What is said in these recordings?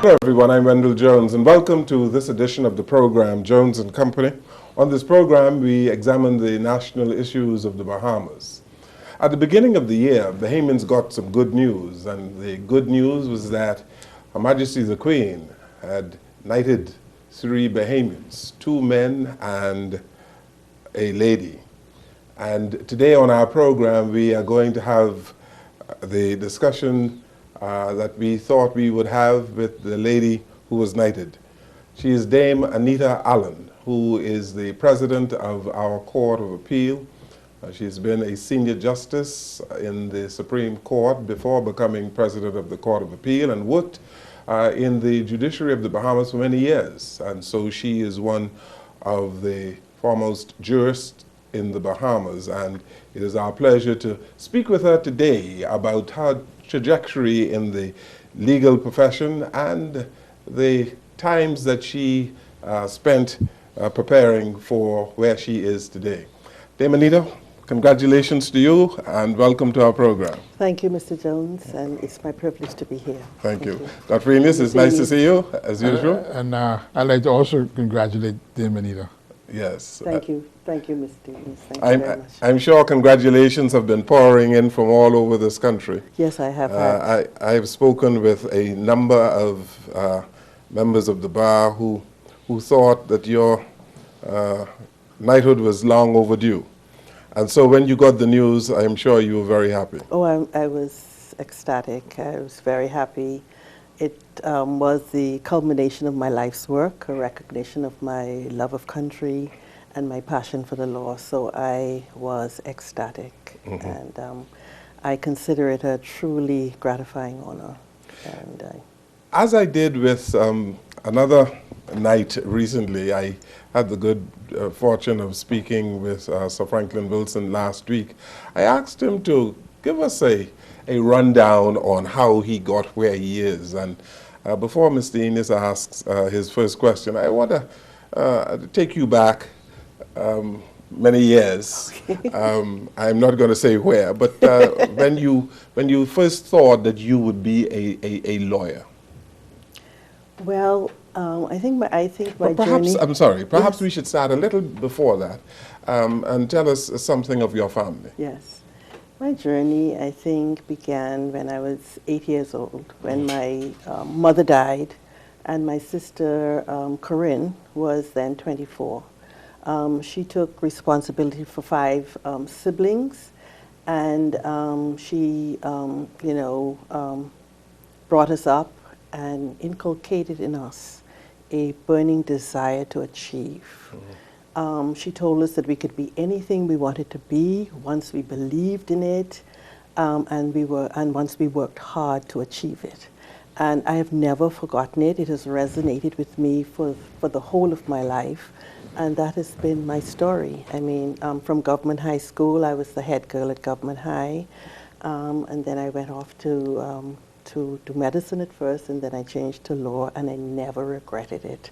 Hello everyone, I'm Wendell Jones and welcome to this edition of the program Jones and Company. On this program we examine the national issues of the Bahamas. At the beginning of the year, Bahamians got some good news, and the good news was that Her Majesty the Queen had knighted 3 Bahamians, 2 men and a lady. And today on our program we are going to have the discussion that we thought we would have with the lady who was knighted. She is Dame Anita Allen, who is the president of our Court of Appeal. She's been a senior justice in the Supreme Court before becoming president of the Court of Appeal, and worked in the judiciary of the Bahamas for many years. And so she is one of the foremost jurists in the Bahamas, and it is our pleasure to speak with her today about her trajectory in the legal profession and the times that she spent preparing for where she is today. Dame Anita, congratulations to you and welcome to our program. Thank you, Mr. Jones, and it's my privilege to be here. Thank you. Dr. Enos, it's nice to see you, as usual. And I'd like to also congratulate Dame Anita. Yes. Thank you. Thank you, Mr. Enos. Thank you very much. I'm sure congratulations have been pouring in from all over this country. Yes, I have. I have spoken with a number of members of the bar who thought that your knighthood was long overdue. And so when you got the news, I'm sure you were very happy. Oh, I was ecstatic. I was very happy. It was the culmination of my life's work, a recognition of my love of country and my passion for the law. So I was ecstatic. Mm-hmm. And I consider it a truly gratifying honor. And as I did with another knight recently, I had the good fortune of speaking with Sir Franklin Wilson last week. I asked him to give us a rundown on how he got where he is. And before Mr. Enos asks his first question, I want to take you back many years. Okay. I'm not going to say where, but when you first thought that you would be a lawyer. Well, I think my perhaps, journey. I'm sorry. Perhaps yes. We should start a little before that, and tell us something of your family. Yes. My journey, I think, began when I was 8 years old, when my mother died, and my sister, Corinne, was then 24. She took responsibility for 5 siblings, and she, brought us up and inculcated in us a burning desire to achieve. Mm-hmm. She told us that we could be anything we wanted to be once we believed in it, and once we worked hard to achieve it. And I have never forgotten it. It has resonated with me for the whole of my life, and that has been my story. I mean, from Government High School, I was the head girl at Government High, and then I went off to medicine at first, and then I changed to law, and I never regretted it.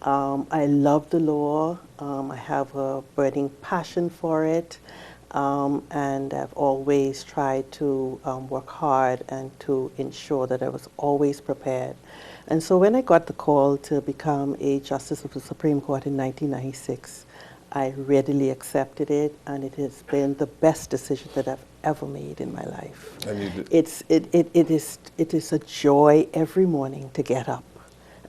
I love the law. I have a burning passion for it, and I've always tried to work hard and to ensure that I was always prepared. And so when I got the call to become a justice of the Supreme Court in 1996, I readily accepted it, and it has been the best decision that I've ever made in my life. And you did. It is a joy every morning to get up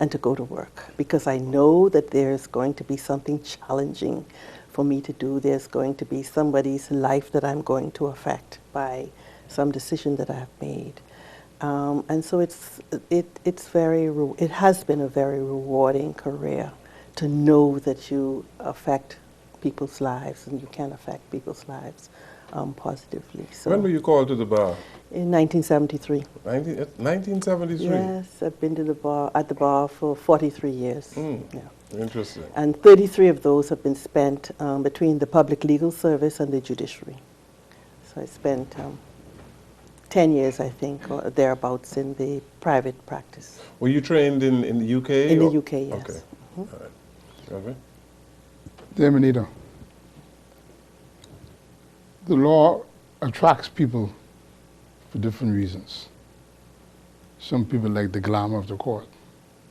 and to go to work, because I know that there's going to be something challenging for me to do. There's going to be somebody's life that I'm going to affect by some decision that I've made. And so it has been a very rewarding career to know that you affect people's lives, and you can affect people's lives positively. So when were you called to the bar? In 1973. 1973? Yes, I've been to at the bar for 43 years. Yeah. Interesting. And 33 of those have been spent between the Public Legal Service and the judiciary. So I spent 10 years, I think, or thereabouts, in the private practice. Were you trained in the UK? In the UK, yes. Okay. Mm-hmm. All right. Okay. Dame Anita, the law attracts people for different reasons. Some people like the glamour of the court.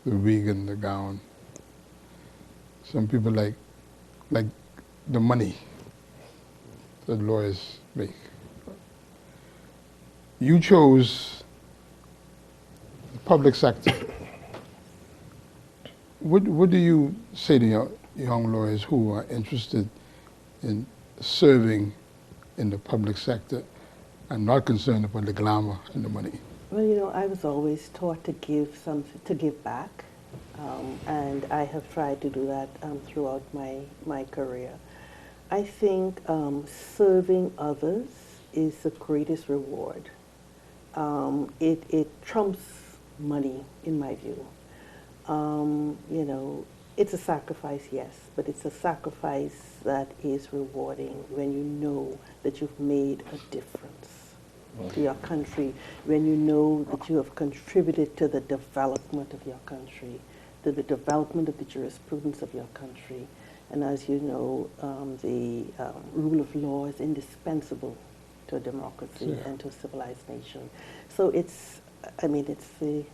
the wig and the gown. Some people like the money that lawyers make. You chose the public sector. What do you say to your young lawyers who are interested in serving in the public sector and not concerned about the glamour and the money? Well, you know, I was always taught to give back, and I have tried to do that throughout my career. I think serving others is the greatest reward. It trumps money, in my view. You know, it's a sacrifice, yes, but it's a sacrifice that is rewarding when you know that you've made a difference to your country, when you know that you have contributed to the development of your country, to the development of the jurisprudence of your country. And as you know, the rule of law is indispensable to a democracy and to a civilized nation. So it's, I mean, it's the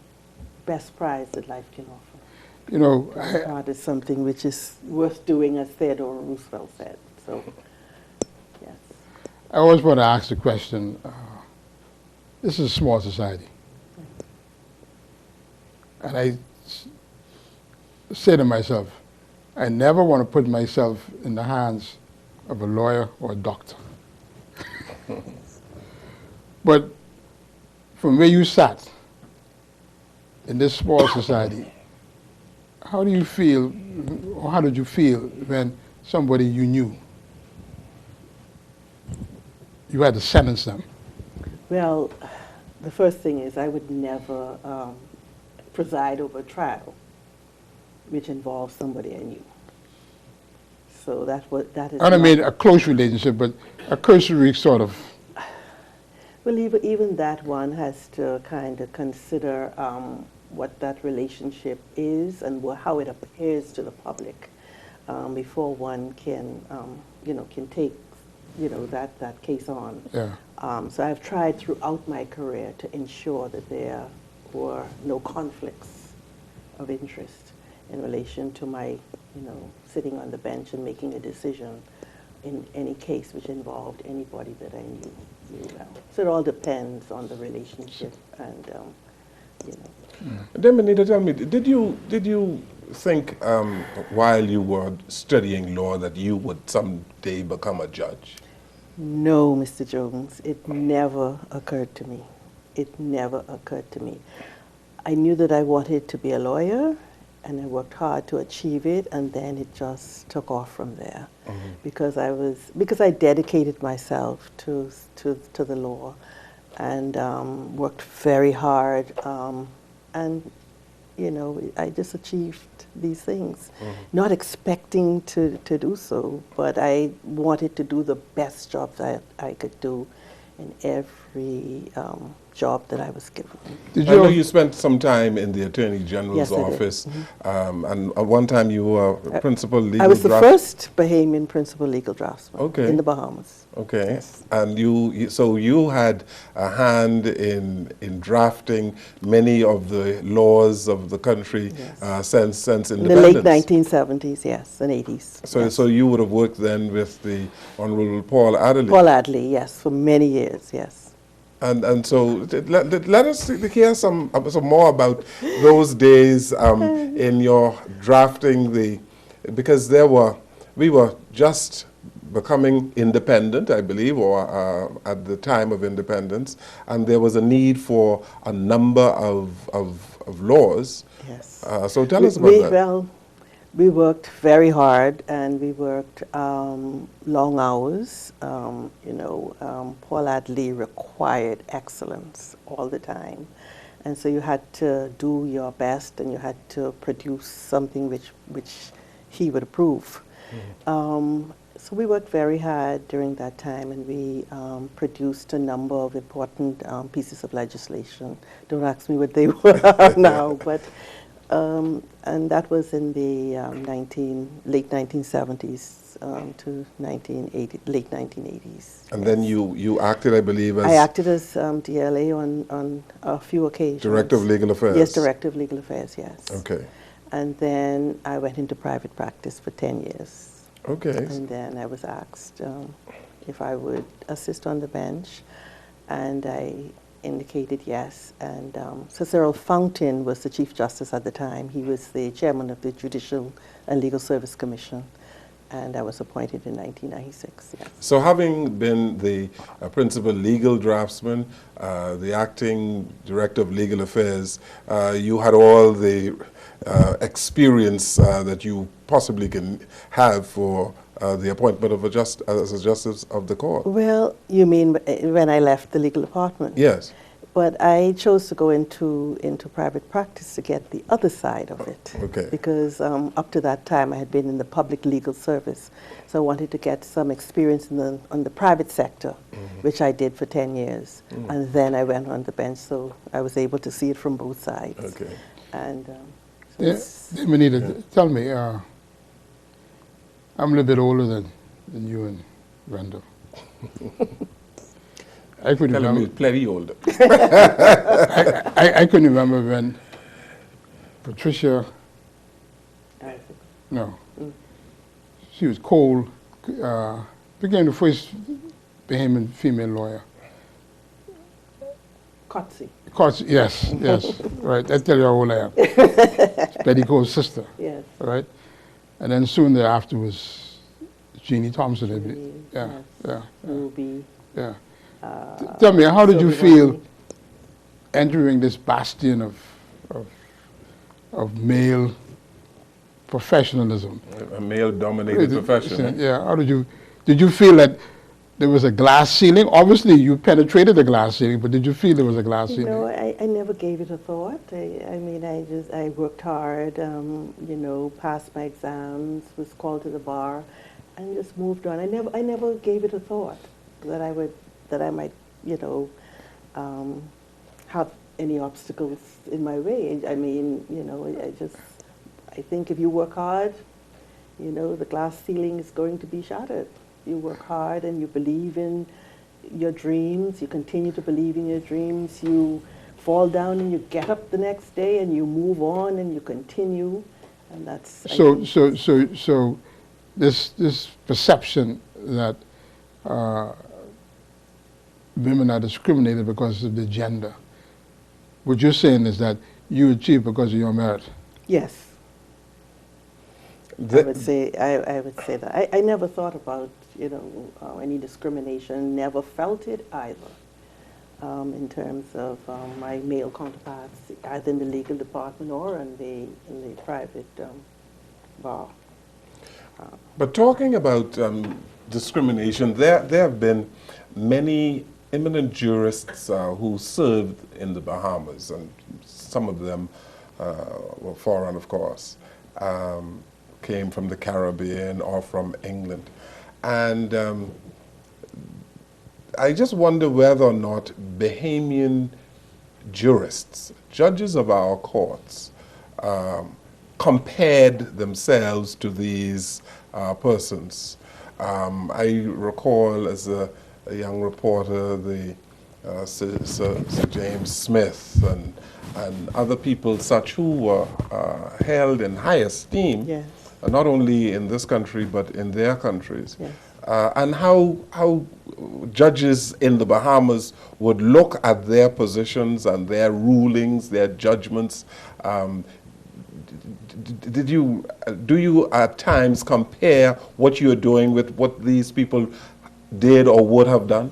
best prize that life can offer. You know, Art is something which is worth doing, as Theodore Roosevelt said. So, yes. I always want to ask the question, this is a small society. And I say to myself, I never want to put myself in the hands of a lawyer or a doctor. But from where you sat in this small society, how do you feel, or how did you feel when somebody you knew, you had to sentence them? Well, the first thing is I would never preside over a trial which involves somebody I knew. So that is. I don't mean a close relationship, but a cursory sort of. Well, even that one has to kind of consider what that relationship is and how it appears to the public before one can, you know, can take, you know, that case on. Yeah. So I've tried throughout my career to ensure that there were no conflicts of interest in relation to my, you know, sitting on the bench and making a decision in any case which involved anybody that I knew well. So it all depends on the relationship and, you know. Then, Benita, tell me, did you think while you were studying law that you would someday become a judge? No, Mr. Jones, it never occurred to me. It never occurred to me. I knew that I wanted to be a lawyer, and I worked hard to achieve it, and then it just took off from there. Because I dedicated myself to the law, and worked very hard, and you know, I just achieved these things, not expecting to do so, but I wanted to do the best job that I could do in every job that I was given. I know you spent some time in the Attorney General's Yes, I did. office, and at one time you were principal legal I was the draftsman. first Bahamian principal legal draftsman in the Bahamas. Okay, Yes. and so you had a hand in drafting many of the laws of the country since In independence. the late 1970s, yes, and 80s. So, yes. so you would have worked then with the Honorable Paul Adderley. Paul Adley, yes, for many years, yes. And so let us hear some more about those days in your drafting because we were just becoming independent, I believe, or at the time of independence, and there was a need for a number of laws. Yes. So tell us about that. Well, we worked very hard, and we worked long hours. You know, Paul Adley required excellence all the time. And so you had to do your best, and you had to produce something which he would approve. So we worked very hard during that time, and we produced a number of important pieces of legislation. Don't ask me what they were now, but and that was in the late 1970s, to late 1980s. And then you acted, I believe, as I acted as DLA on a few occasions. Director of Legal Affairs. Yes, Director of Legal Affairs, yes. Okay. And then I went into private practice for 10 years. Okay. And then I was asked if I would assist on the bench, and I indicated yes. And Sir Cyril Fountain was the Chief Justice at the time. He was the chairman of the Judicial and Legal Service Commission, and I was appointed in 1996, yes. So having been the principal legal draftsman, the acting director of legal affairs, you had all the experience that you possibly can have for the appointment of as a justice of the court. Well, you mean when I left the legal department? Yes. But I chose to go into private practice to get the other side of it. Okay. Because up to that time I had been in the public legal service, so I wanted to get some experience on the private sector, which I did for 10 years. And then I went on the bench, so I was able to see it from both sides. Okay. And Benita, tell me, I'm a little bit older than you and Randall. I couldn't Tell him remember. he's plenty older. I couldn't remember when Patricia, no, she was Cole, became the first Bahamian female lawyer. Kotze. Yes, yes, right. I tell you how old I am. It's Betty Cole's sister, Yes. right? And then soon thereafter was Jeannie Thompson. Yeah, Yes. yeah, Ruby. yeah. Tell me, how did you Sylvia feel Rodney. entering this bastion of male professionalism? A male-dominated profession. Yeah. How did you feel that there was a glass ceiling? Obviously, you penetrated the glass ceiling, but did you feel there was a glass You ceiling? know, I never gave it a thought. I mean, I worked hard, you know, passed my exams, was called to the bar, and just moved on. I never gave it a thought that I might, you know, have any obstacles in my way. I mean, you know, I think if you work hard, you know, the glass ceiling is going to be shattered. You work hard and you believe in your dreams, you continue to believe in your dreams, you fall down and you get up the next day and you move on and you continue, and that's... So this perception that women are discriminated because of the gender, what you're saying is that you achieve because of your merit. Yes. I would say that. I never thought about, you know, any discrimination, never felt it either, in terms of my male counterparts, either in the legal department or in the private bar. But talking about discrimination, there have been many eminent jurists who served in the Bahamas, and some of them were foreign, of course, came from the Caribbean or from England. And I just wonder whether or not Bahamian jurists, judges of our courts, compared themselves to these persons. I recall as a young reporter the Sir James Smith and other people such who were held in high esteem, Yes. Not only in this country but in their countries. Yes. And how judges in the Bahamas would look at their positions and their rulings, their judgments. Do you at times compare what you're doing with what these people did or would have done?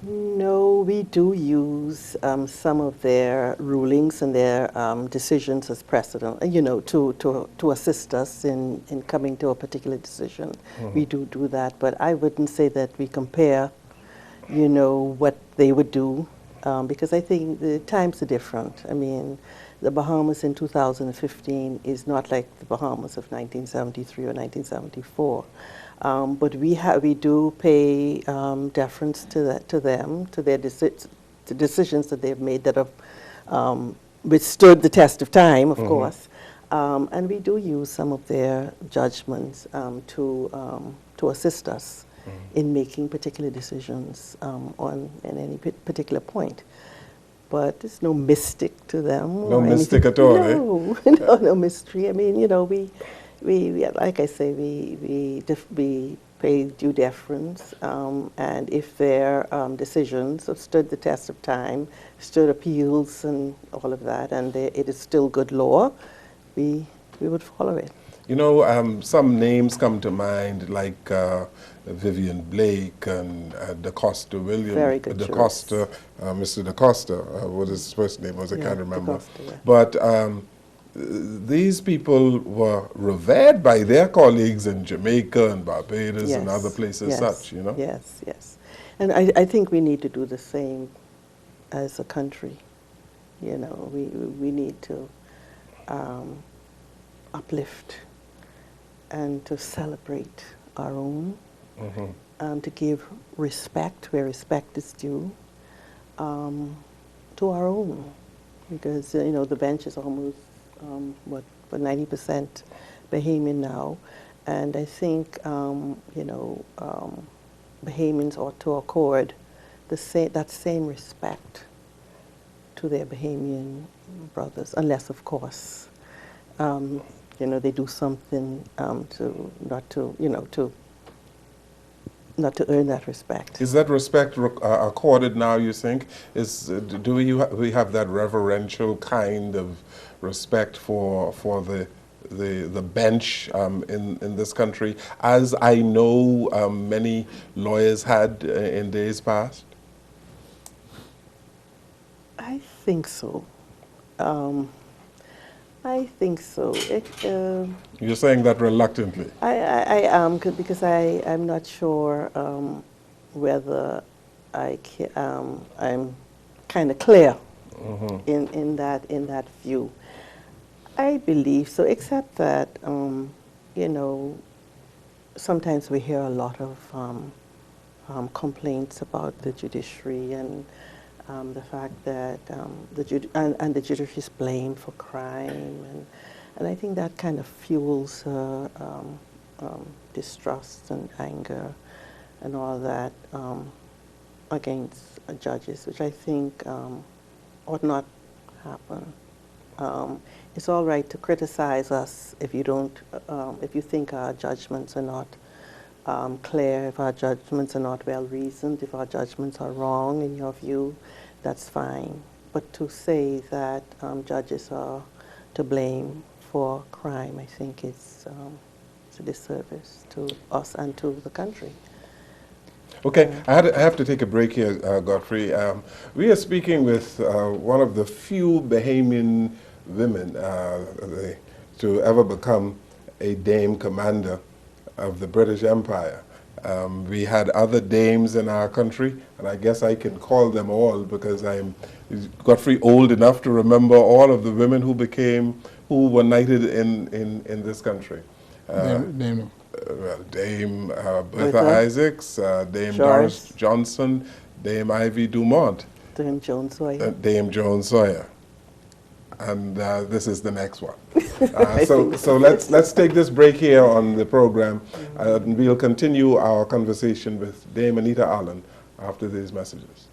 No, we do use some of their rulings and their decisions as precedent, you know, to assist us in coming to a particular decision. We do that, but I wouldn't say that we compare, you know, what they would do, because I think the times are different. I mean, the Bahamas in 2015 is not like the Bahamas of 1973 or 1974. But we do pay deference to them, to their decisions that they've made that have withstood the test of time, of course. And we do use some of their judgments to assist us in making particular decisions on any particular point. But there's no mystic to them. No or mystic anything. at all, eh? No, no mystery. I mean, you know, we like I say, we pay due deference, and if their decisions have stood the test of time, stood appeals and all of that, and it is still good law, we would follow it. You know, some names come to mind, like Vivian Blake and DaCosta Williams. Very good DaCosta, Mr. DaCosta, what his first name was, I can't remember. DaCosta, yeah. But these people were revered by their colleagues in Jamaica and Barbados and other places yes, such, you know? Yes, yes. And I think we need to do the same as a country. You know, we need to uplift and to celebrate our own, to give respect where respect is due to our own, because you know the bench is almost what 90% Bahamian now, and I think you know Bahamians ought to accord that same respect to their Bahamian brothers, unless of course you know, they do something not to earn that respect. Is that respect accorded now, you think? Do we have that reverential kind of respect for the bench in this country, as I know many lawyers had in days past? I think so. I think so. You're saying that reluctantly? I am, because I'm not sure whether I'm kind of clear in that view. I believe so, except that you know, sometimes we hear a lot of complaints about the judiciary and the fact that the judiciary is blamed for crime, and I think that kind of fuels distrust and anger and all that against judges, which I think ought not happen. It's all right to criticize us if you don't, if you think our judgments are not clear, if our judgments are not well reasoned, if our judgments are wrong in your view, that's fine. But to say that judges are to blame for crime, I think it's a disservice to us and to the country. Okay, I have to take a break here, Godfrey. We are speaking with one of the few Bahamian women to ever become a dame commander of the British Empire. We had other dames in our country, and I guess I can call them all because I'm Godfrey old enough to remember all of the women who were knighted in this country. Name Dame Bertha Isaacs, Dame Doris Johnson, Dame Ivy Dumont, Dame Joan Sawyer. Dame Joan Sawyer. And this is the next one. So let's take this break here on the program, and we'll continue our conversation with Dame Anita Allen after these messages.